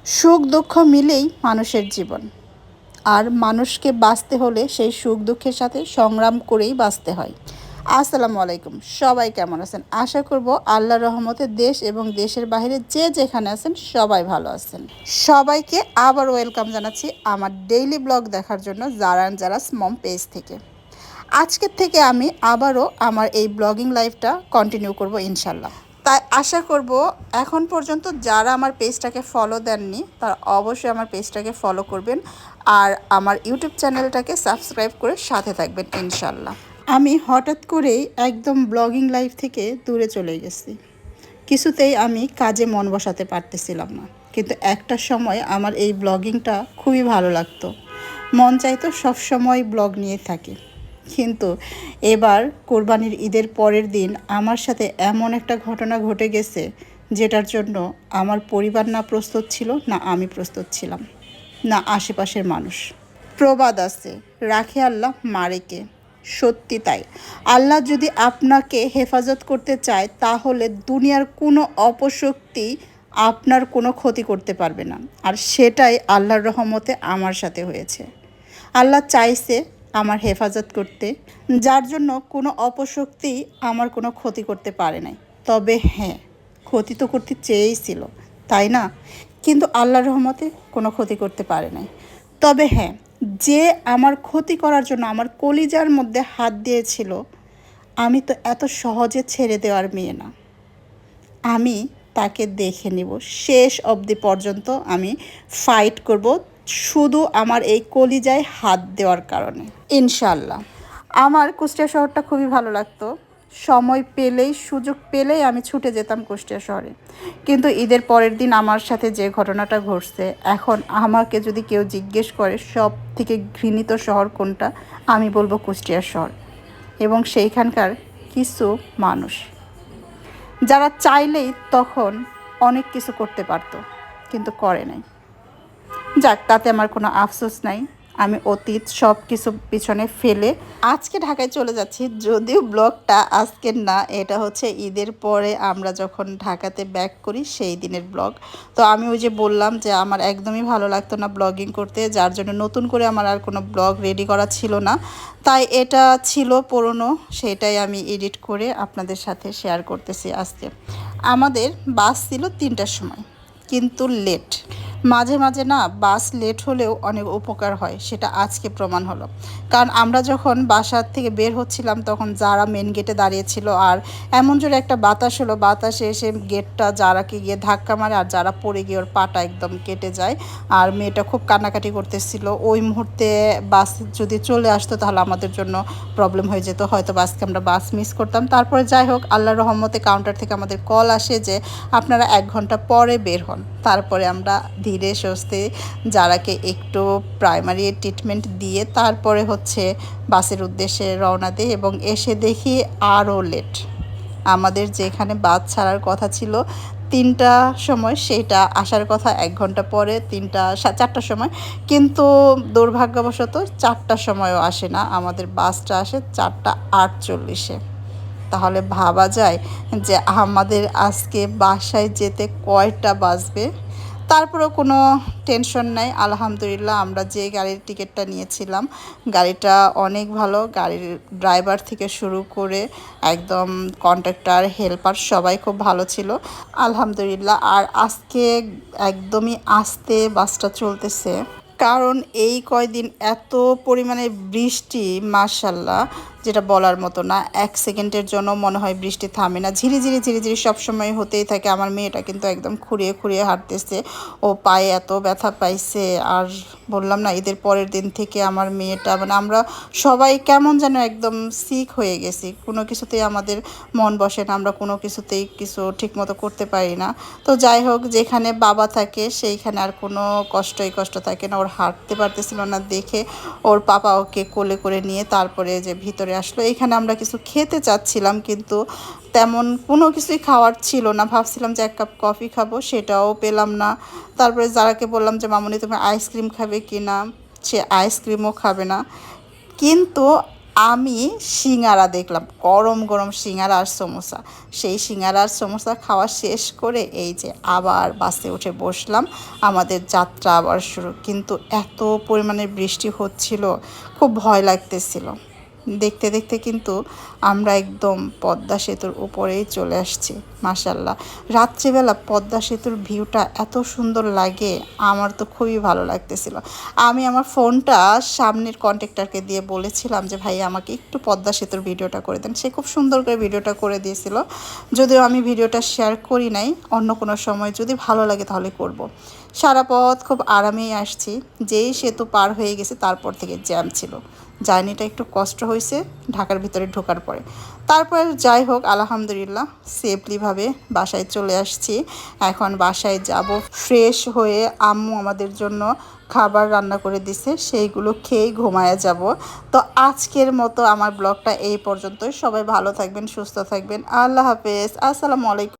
সুখ দুঃখ মিলেই মানুষের জীবন। আর মানুষকে বাঁচতে হলে সেই সুখ দুঃখের সাথে সংগ্রাম করেই বাঁচতে হয়। আসসালামু আলাইকুম, সবাই কেমন আছেন? আশা করব আল্লাহর রহমতে দেশ এবং দেশের বাইরে যে যেখানে আছেন সবাই ভালো আছেন। সবাইকে আবার ওয়েলকাম জানাচ্ছি আমার ডেইলি ব্লগ দেখার জন্য জারান জারাস মম পেজ থেকে। আজকের থেকে আমি আবারও আমার এই ব্লগিং লাইফটা কন্টিনিউ করব ইনশাল্লাহ। তাই আশা করব এখন পর্যন্ত যারা আমার পেজটাকে ফলো দেননি তারা অবশ্যই আমার পেজটাকে ফলো করবেন আর আমার ইউটিউব চ্যানেলটাকে সাবস্ক্রাইব করে সাথে থাকবেন ইনশাল্লাহ। আমি হঠাৎ করেই একদম ব্লগিং লাইফ থেকে দূরে চলে গেছি। কিছুতেই আমি কাজে মন বসাতে পারতেছিলাম না, কিন্তু একটা সময় আমার এই ব্লগিংটা খুবই ভালো লাগতো। মন চাইতো সবসময় ব্লগ নিয়ে থাকি। কিন্তু এবার কোরবানির ঈদের পরের দিন আমার সাথে এমন একটা ঘটনা ঘটে গেছে যেটার জন্য আমার পরিবার না প্রস্তুত ছিল, না আমি প্রস্তুত ছিলাম, না আশেপাশের মানুষ। প্রবাদ আছে, রাখে আল্লাহ মারেকে। সত্যি তাই। আল্লাহ যদি আপনাকে হেফাজত করতে চায় তাহলে দুনিয়ার কোনো অপশক্তি আপনার কোনো ক্ষতি করতে পারবে না। আর সেটাই আল্লাহর রহমতে আমার সাথে হয়েছে। আল্লাহ চাইছে আমার হেফাজত করতে, যার জন্য কোনো অপশক্তি আমার কোনো ক্ষতি করতে পারে নাই। তবে হ্যাঁ, ক্ষতি তো করতে চেয়েছিল, তাই না? কিন্তু আল্লাহর রহমতে কোনো ক্ষতি করতে পারে নাই। তবে হ্যাঁ, যে আমার ক্ষতি করার জন্য আমার কলিজার মধ্যে হাত দিয়েছিল, আমি তো এত সহজে ছেড়ে দেওয়ার মেয়ে না। আমি তাকে দেখে নিব, শেষ অবধি পর্যন্ত আমি ফাইট করব, শুধু আমার এই কলিজায় হাত দেওয়ার কারণে ইনশাল্লাহ। আমার কুষ্টিয়া শহরটা খুবই ভালো লাগতো। সময় পেলেই, সুযোগ পেলেই আমি ছুটে যেতাম কুষ্টিয়া শহরে। কিন্তু ঈদের পরের দিন আমার সাথে যে ঘটনাটা ঘটছে, এখন আমাকে যদি কেউ জিজ্ঞেস করে সব থেকে ঘৃণিত শহর কোনটা, আমি বলবো কুষ্টিয়া শহর। এবং সেইখানকার কিছু মানুষ যারা চাইলেই তখন অনেক কিছু করতে পারতো, কিন্তু করে নাই। যাক, তাতে আমার কোনো আফসোস নাই। আমি অতীত সব কিছু পিছনে ফেলে আজকে ঢাকায় চলে যাচ্ছি। যদিও ব্লগটা আজকের না, এটা হচ্ছে ঈদের পরে আমরা যখন ঢাকাতে ব্যাক করি সেই দিনের ব্লগ। তো আমি ওই যে বললাম যে আমার একদমই ভালো লাগতো না ব্লগিং করতে, যার জন্য নতুন করে আমার আর কোনো ব্লগ রেডি করা ছিল না। তাই এটা ছিল পুরনো, সেটাই আমি এডিট করে আপনাদের সাথে শেয়ার করতেছি আজকে। আমাদের বাস ছিল 3টার সময়, কিন্তু লেট। মাঝে মাঝে না বাস লেট হলেও অনেক উপকার হয়, সেটা আজকে প্রমাণ হলো। কারণ আমরা যখন বাসার থেকে বের হচ্ছিলাম তখন যারা মেন গেটে দাঁড়িয়েছিল, আর এমন জোরে একটা বাতাস হলো, বাতাসে এসে গেটটা যারাকে গিয়ে ধাক্কা মারে, আর যারা পড়ে গিয়ে ওর পাটা একদম কেটে যায়। আর মেয়েটা খুব কান্নাকাটি করতেছিল। ওই মুহূর্তে বাস যদি চলে আসতো তাহলে আমাদের জন্য প্রবলেম হয়ে যেত, হয়তো আজকে আমরা বাস মিস করতাম। তারপরে যাই হোক, আল্লাহর রহমতে কাউন্টার থেকে আমাদের কল আসে যে আপনারা 1 ঘন্টা পরে বের হন। তারপরে আমরা ধীরে সুস্থে যারাকে একটু প্রাইমারি ট্রিটমেন্ট দিয়ে তারপরে হচ্ছে বাসের উদ্দেশ্যে রওনা দিই, এবং এসে দেখি আরও লেট। আমাদের যেখানে বাস ছাড়ার কথা ছিল 3টার সময়, সেইটা আসার কথা 1 ঘন্টা পরে, 4টার সময়। কিন্তু দুর্ভাগ্যবশত 4টার সময়ও আসে না, আমাদের বাসটা আসে 4টা 48-এ। তাহলে ভাবা যায় যে আমাদের আজকে বাসায় যেতে কয়টা বাজবে। তারপরেও কোনো টেনশন নাই, আলহামদুলিল্লাহ। আমরা যে গাড়ির টিকিটটা নিয়েছিলাম গাড়িটা অনেক ভালো, গাড়ির ড্রাইভার থেকে শুরু করে একদম কন্ডাক্টর, হেল্পার সবাই খুব ভালো ছিল, আলহামদুলিল্লাহ। আর আজকে একদমই আস্তে বাসটা চলতেছে, কারণ এই কয়দিন এত পরিমাণে বৃষ্টি, মাশাল্লাহ, যেটা বলার মতো না। 1 সেকেন্ডের জন্য মনে হয় বৃষ্টি থামে না, ঝিরিঝিরি ঝিরিঝিরি সবসময় হতেই থাকে। আমার মেয়েটা কিন্তু একদম খুঁড়িয়ে খুঁড়িয়ে হাঁটতেছে, ও পায়ে এত ব্যথা পাইছে। আর বললাম না, ঈদের পরের দিন থেকে আমার মেয়েটা, মানে আমরা সবাই কেমন যেন একদম সিক হয়ে গেছি। কোনো কিছুতেই আমাদের মন বসে না, আমরা কোনো কিছুতেই কিছু ঠিকমতো করতে পারি না। তো যাই হোক, যেখানে বাবা থাকে সেইখানে আর কোনো কষ্ট থাকে না। ওর হাঁটতে পারতেছিল না দেখে ওর পাপা ওকে কোলে করে নিয়ে তারপরে যে ভিতরে আসলো। এখানে আমরা কিছু খেতে চাচ্ছিলাম, কিন্তু তেমন কোনো কিছুই খাওয়ার ছিল না। ভাবছিলাম যে 1 কাপ কফি খাবো, সেটাও পেলাম না। তারপরে যারাকে বললাম যে মামুনি তুমি আইসক্রিম খাবে কি না, সে আইসক্রিমও খাবে না। কিন্তু আমি সিঙ্গারা দেখলাম, গরম গরম সিঙ্গারা আর সমোসা। সেই সিঙ্গারা আর সমোসা খাওয়া শেষ করে এই যে আবার বাসে উঠে বসলাম, আমাদের যাত্রা আবার শুরু। কিন্তু এত পরিমাণে বৃষ্টি হচ্ছিল, খুব ভয় লাগতেছিল। দেখতে দেখতে কিন্তু আমরা একদম পদ্মা সেতুর উপরেই চলে আসছি। মাশাল্লাহ, রাত্রিবেলা পদ্মা সেতুর ভিউটা এত সুন্দর লাগে, আমার তো খুবই ভালো লাগতেছিল। আমি আমার ফোনটা সামনের কন্ট্রাক্টরকে দিয়ে বলেছিলাম যে ভাই আমাকে একটু পদ্মা সেতুর ভিডিওটা করে দেন। সে খুব সুন্দর করে ভিডিওটা করে দিয়েছিল, যদিও আমি ভিডিওটা শেয়ার করি নাই, অন্য কোনো সময় যদি ভালো লাগে তাহলে করব। সারা পথ খুব আরামেই আসছি। যেই সেতু পার হয়ে গেছে তারপর থেকে জ্যাম ছিল, জার্নিটা একটু কষ্ট হয়েছে ঢাকার ভিতরে ঢোকার পরে। তারপর যাই হোক আলহামদুলিল্লাহ সেফলিভাবে বাসায় চলে আসছি। এখন বাসায় যাব, ফ্রেশ হয়ে আম্মু আমাদের জন্য খাবার রান্না করে দিছে, সেইগুলো খেয়েই ঘুমায়া যাব। তো আজকের মতো আমার ব্লগটা এই পর্যন্তই। সবাই ভালো থাকবেন, সুস্থ থাকবেন। আল্লাহ হাফেজ, আসসালামু আলাইকুম।